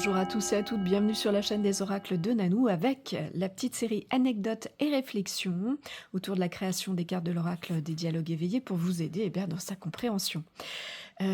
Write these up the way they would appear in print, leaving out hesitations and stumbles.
Bonjour à tous et à toutes, bienvenue sur la chaîne des oracles de Nanou avec la petite série anecdotes et réflexions autour de la création des cartes de l'oracle des dialogues éveillés pour vous aider dans sa compréhension.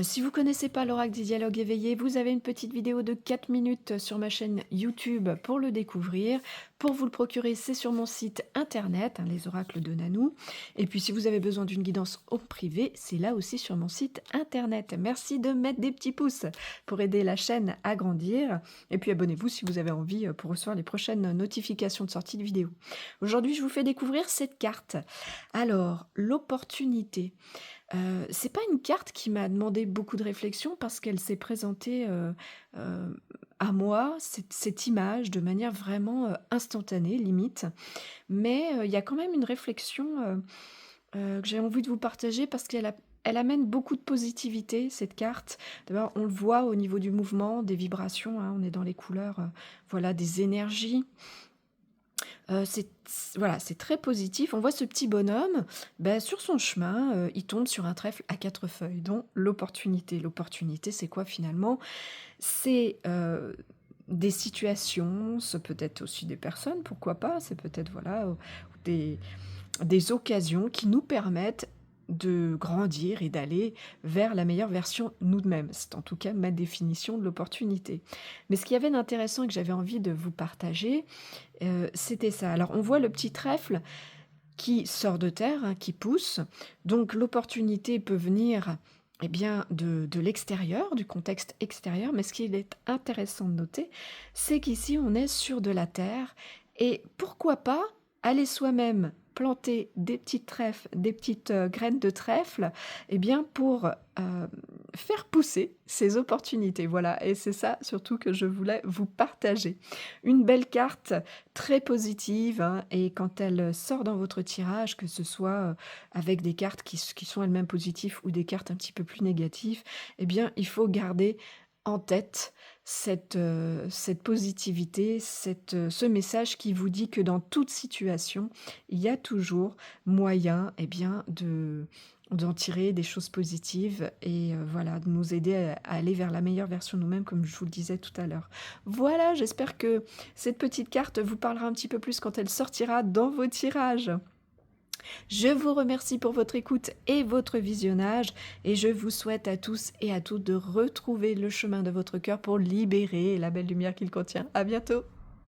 Si vous ne connaissez pas l'oracle des dialogues éveillés, vous avez une petite vidéo de 4 minutes sur ma chaîne YouTube pour le découvrir. Pour vous le procurer, c'est sur mon site internet, les oracles de Nanou. Et puis si vous avez besoin d'une guidance au privé, c'est là aussi sur mon site internet. Merci de mettre des petits pouces pour aider la chaîne à grandir. Et puis abonnez-vous si vous avez envie pour recevoir les prochaines notifications de sortie de vidéos. Aujourd'hui, je vous fais découvrir cette carte. Alors, l'opportunité. C'est pas une carte qui m'a demandé beaucoup de réflexion parce qu'elle s'est présentée, à moi, cette image, de manière vraiment, instantanée, limite. Mais, il y a quand même une réflexion, que j'ai envie de vous partager parce qu'elle amène beaucoup de positivité, cette carte. D'abord, on le voit au niveau du mouvement, des vibrations, on est dans les couleurs, voilà, des énergies. Voilà, c'est très positif. On voit ce petit bonhomme, sur son chemin, il tombe sur un trèfle à 4 feuilles, dont l'opportunité. L'opportunité, c'est quoi finalement? C'est, des situations, ça peut être aussi des personnes, pourquoi pas? C'est peut-être, voilà, des des occasions qui nous permettent de grandir et d'aller vers la meilleure version nous-mêmes. C'est en tout cas ma définition de l'opportunité. Mais ce qu'il y avait d'intéressant et que j'avais envie de vous partager, c'était ça. Alors on voit le petit trèfle qui sort de terre, qui pousse. Donc l'opportunité peut venir, de l'extérieur, du contexte extérieur. Mais ce qui est intéressant de noter, c'est qu'ici on est sur de la terre et pourquoi pas aller soi-même planter des petites trèfles, des petites, graines de trèfle, pour, faire pousser ces opportunités. Voilà, et c'est ça surtout que je voulais vous partager. Une belle carte très positive, et quand elle sort dans votre tirage, que ce soit, avec des cartes qui sont elles-mêmes positives ou des cartes un petit peu plus négatives, il faut garder en tête cette positivité, ce message qui vous dit que dans toute situation, il y a toujours moyen, d'en tirer des choses positives et voilà, de nous aider à aller vers la meilleure version de nous-mêmes, comme je vous le disais tout à l'heure. Voilà, j'espère que cette petite carte vous parlera un petit peu plus quand elle sortira dans vos tirages. Je vous remercie pour votre écoute et votre visionnage et je vous souhaite à tous et à toutes de retrouver le chemin de votre cœur pour libérer la belle lumière qu'il contient. À bientôt!